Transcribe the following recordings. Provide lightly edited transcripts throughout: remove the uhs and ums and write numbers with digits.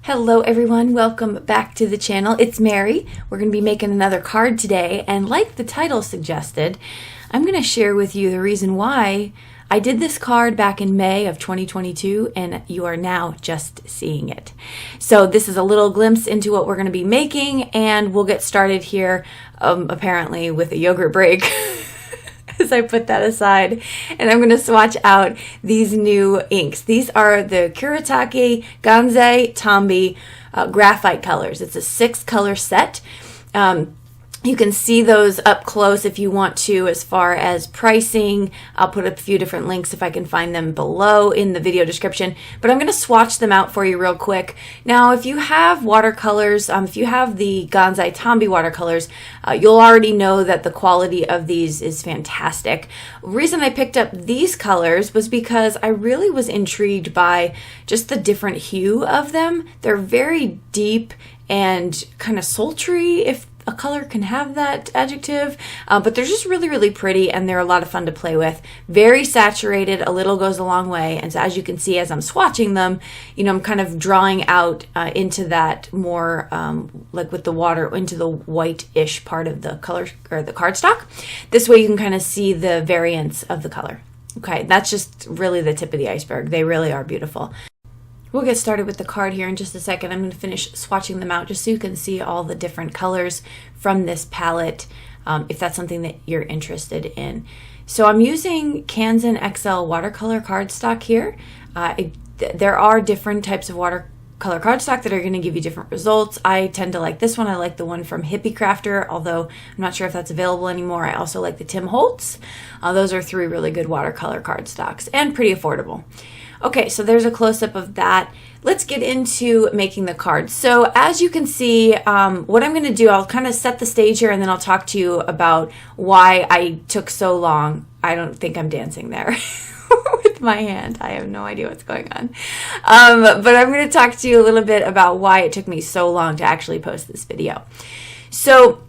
Hello everyone, welcome back to the channel. It's Mary. We're going to be making another card today, and like the title suggested, I'm going to share with you the reason why I did this card back in May of 2022 and you are now just seeing it. So this is a little glimpse into what we're going to be making, and we'll get started here apparently with a yogurt break. As I put that aside, and I'm going to swatch out these new inks. These are the Kuretake Gansai Tambi Graphite colors. It's a 6-color set. You can see those up close if you want to as far as pricing. I'll put a few different links if I can find them below in the video description, but I'm going to swatch them out for you real quick. Now, if you have watercolors, if you have the Gansai Tambi watercolors, you'll already know that the quality of these is fantastic. The reason I picked up these colors was because I really was intrigued by just the different hue of them. They're very deep and kind of sultry, if a color can have that adjective, but they're just really, really pretty, and they're a lot of fun to play with. Very saturated, a little goes a long way, and so as you can see as I'm swatching them, you know, I'm kind of drawing out into that more, like with the water, into the white-ish part of the color, or the cardstock. This way you can kind of see the variance of the color. Okay, that's just really the tip of the iceberg. They really are beautiful. We'll get started with the card here in just a second. I'm going to finish swatching them out just so you can see all the different colors from this palette, if that's something that you're interested in. So I'm using Kanzen XL watercolor cardstock here. There are different types of watercolor cardstock that are going to give you different results. I tend to like this one. I like the one from Hippie Crafter, although I'm not sure if that's available anymore. I also like the Tim Holtz. Those are 3 really good watercolor cardstocks and pretty affordable. Okay, so there's a close-up of that. Let's get into making the cards. So as you can see, what I'm going to do, I'll kind of set the stage here, and then I'll talk to you about why I took so long. I don't think I'm dancing there with my hand. I have no idea what's going on. But I'm going to talk to you a little bit about why it took me so long to actually post this video. So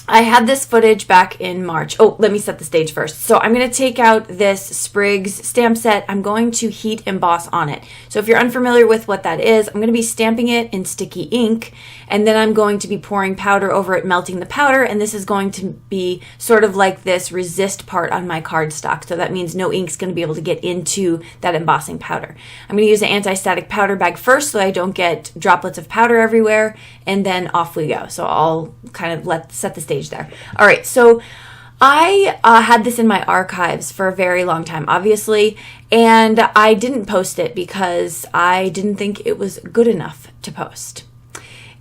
I had this footage back in March. Oh, let me set the stage first. So I'm going to take out this Spriggs stamp set. I'm going to heat emboss on it. So if you're unfamiliar with what that is, I'm going to be stamping it in sticky ink, and then I'm going to be pouring powder over it, melting the powder, and this is going to be sort of like this resist part on my cardstock. So that means no ink's going to be able to get into that embossing powder. I'm going to use an anti-static powder bag first so I don't get droplets of powder everywhere, and then off we go. So I'll kind of set the stage there. All right, so I had this in my archives for a very long time, obviously, and I didn't post it because I didn't think it was good enough to post.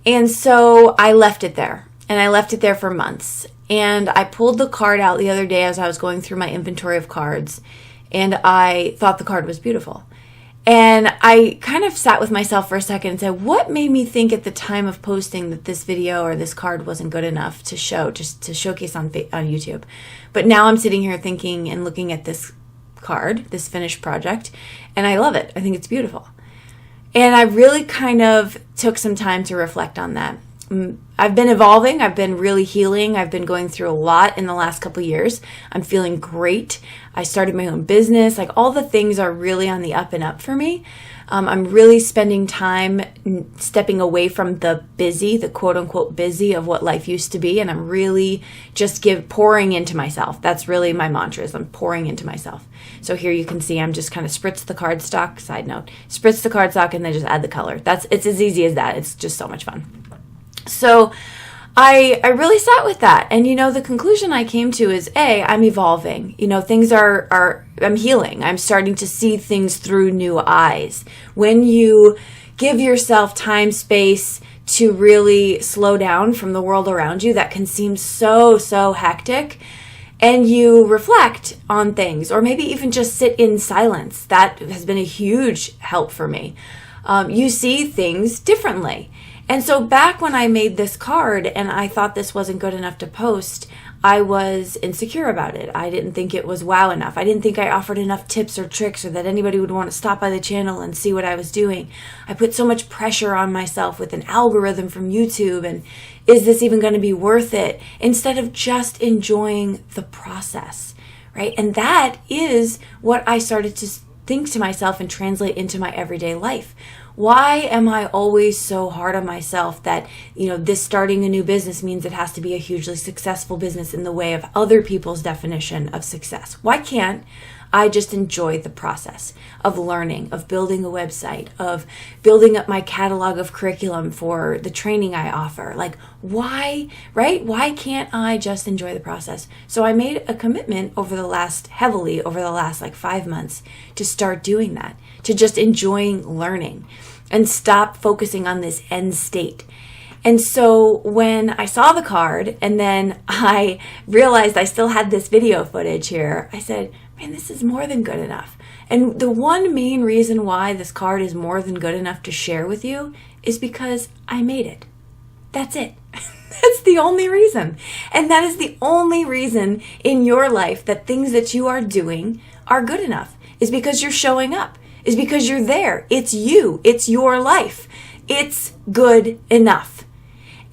And so I left it there, and I left it there for months. And I pulled the card out the other day as I was going through my inventory of cards, and I thought the card was beautiful. And I kind of sat with myself for a second and said, what made me think at the time of posting that this video or this card wasn't good enough to show, just to showcase on YouTube? But now I'm sitting here thinking and looking at this card, this finished project, and I love it. I think it's beautiful. And I really kind of took some time to reflect on that. I've been evolving. I've been really healing. I've been going through a lot in the last couple years. I'm feeling great. I started my own business. Like, all the things are really on the up and up for me. I'm really spending time stepping away from the busy, the quote unquote busy of what life used to be. And I'm really just pouring into myself. That's really my mantra, is I'm pouring into myself. So here you can see I'm just kind of spritz the cardstock, side note, spritz the cardstock and then just add the color. It's as easy as that. It's just so much fun. So I really sat with that, and you know, the conclusion I came to is, I'm evolving. You know, things I'm healing. I'm starting to see things through new eyes. When you give yourself time, space to really slow down from the world around you that can seem so hectic, and you reflect on things, or maybe even just sit in silence, that has been a huge help for me. You see things differently. And so back when I made this card and I thought this wasn't good enough to post, I was insecure about it. I didn't think it was wow enough. I didn't think I offered enough tips or tricks, or that anybody would want to stop by the channel and see what I was doing. I put so much pressure on myself with an algorithm from YouTube, and is this even going to be worth it? Instead of just enjoying the process, right? And that is what I started to think to myself and translate into my everyday life. Why am I always so hard on myself that, this starting a new business means it has to be a hugely successful business in the way of other people's definition of success? Why can't I just enjoy the process of learning, of building a website, of building up my catalog of curriculum for the training I offer? Like, why, right? Why can't I just enjoy the process? So I made a commitment heavily over the last like 5 months to start doing that, to just enjoying learning and stop focusing on this end state. And so when I saw the card and then I realized I still had this video footage here, I said, man, this is more than good enough. And the one main reason why this card is more than good enough to share with you is because I made it. That's it. That's the only reason. And that is the only reason in your life that things that you are doing are good enough, is because you're showing up, is because you're there. It's you. It's your life. It's good enough.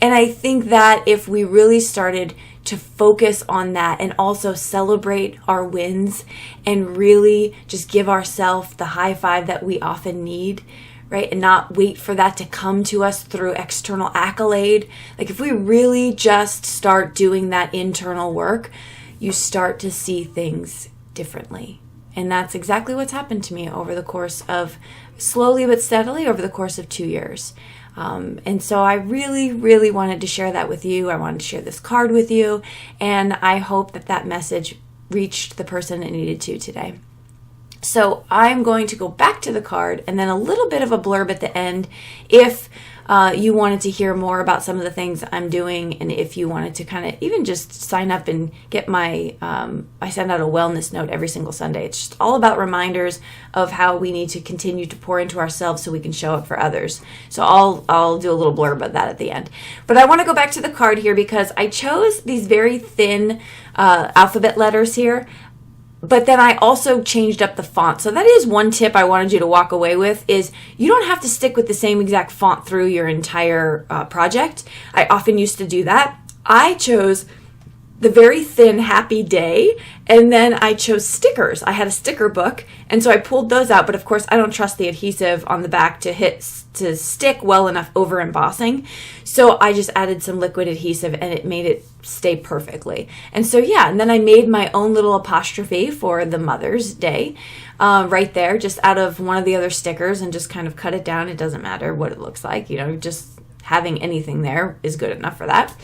And I think that if we really started to focus on that and also celebrate our wins and really just give ourselves the high five that we often need, right? And not wait for that to come to us through external accolade. Like if we really just start doing that internal work, you start to see things differently. And that's exactly what's happened to me over the course of, slowly but steadily, over the course of 2 years. And so I really, really wanted to share that with you. I wanted to share this card with you. And I hope that that message reached the person it needed to today. So I'm going to go back to the card and then a little bit of a blurb at the end if you wanted to hear more about some of the things I'm doing, and if you wanted to kind of even just sign up and get my, I send out a wellness note every single Sunday. It's just all about reminders of how we need to continue to pour into ourselves so we can show up for others. So I'll do a little blurb of that at the end. But I want to go back to the card here because I chose these very thin alphabet letters here. But then I also changed up the font. So that is one tip I wanted you to walk away with, is you don't have to stick with the same exact font through your entire project. I often used to do that. I chose the very thin Happy Day, and then I chose stickers. I had a sticker book, and so I pulled those out, but of course I don't trust the adhesive on the back to stick well enough over embossing. So I just added some liquid adhesive and it made it stay perfectly. And so yeah, and then I made my own little apostrophe for the Mother's Day right there, just out of one of the other stickers, and just kind of cut it down. It doesn't matter what it looks like, just having anything there is good enough for that.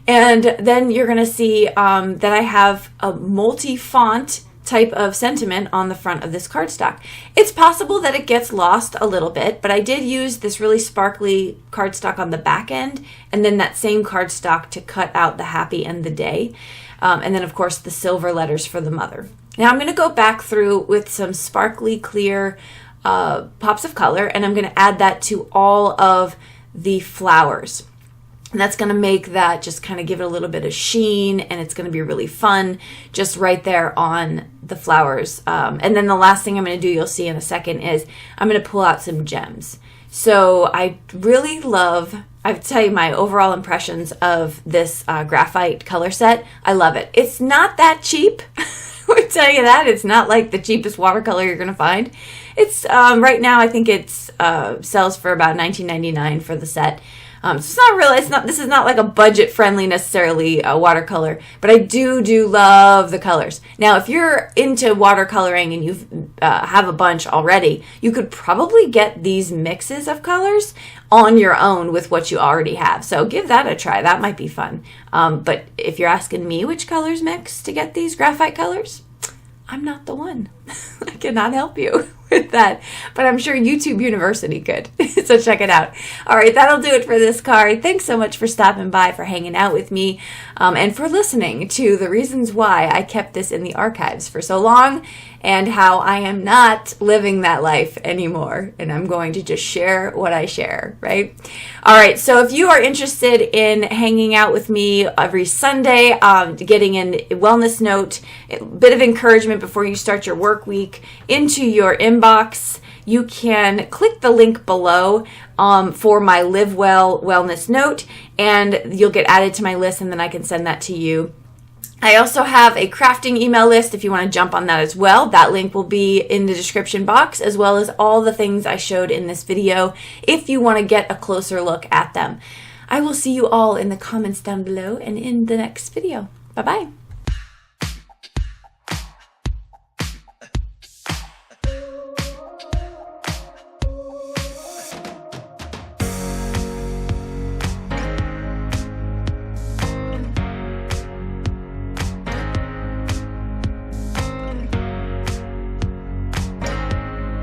And then you're going to see that I have a multi-font type of sentiment on the front of this cardstock. It's possible that it gets lost a little bit, but I did use this really sparkly cardstock on the back end, and then that same cardstock to cut out the happy and the day. And then, of course, the silver letters for the mother. Now I'm going to go back through with some sparkly clear pops of color, and I'm going to add that to all of the flowers. And that's going to make that just kind of give it a little bit of sheen, and it's going to be really fun just right there on the flowers. And then the last thing I'm going to do, you'll see in a second, is I'm going to pull out some gems. So I really love, I have to tell you my overall impressions of this graphite color set. I love it. It's not that cheap. I would tell you that. It's not like the cheapest watercolor you're going to find. It's right now I think it's sells for about $19.99 for the set. So it's not really, this is not like a budget friendly necessarily watercolor, but I do love the colors. Now, if you're into watercoloring and you have a bunch already, you could probably get these mixes of colors on your own with what you already have. So give that a try. That might be fun. But if you're asking me which colors mix to get these graphite colors, I'm not the one. I cannot help you with that, but I'm sure YouTube University could. So check it out. All right, that'll do it for this card. Thanks so much for stopping by, for hanging out with me, and for listening to the reasons why I kept this in the archives for so long, and how I am not living that life anymore, and I'm going to just share what I share, right? All right, so if you are interested in hanging out with me every Sunday, getting a wellness note, a bit of encouragement before you start your work week into your inbox, you can click the link below for my Live Well wellness note, and you'll get added to my list, and then I can send that to you I also have a crafting email list if you want to jump on that as well. That link will be in the description box, as well as all the things I showed in this video if you want to get a closer look at them. I will see you all in the comments down below and in the next video. Bye-bye.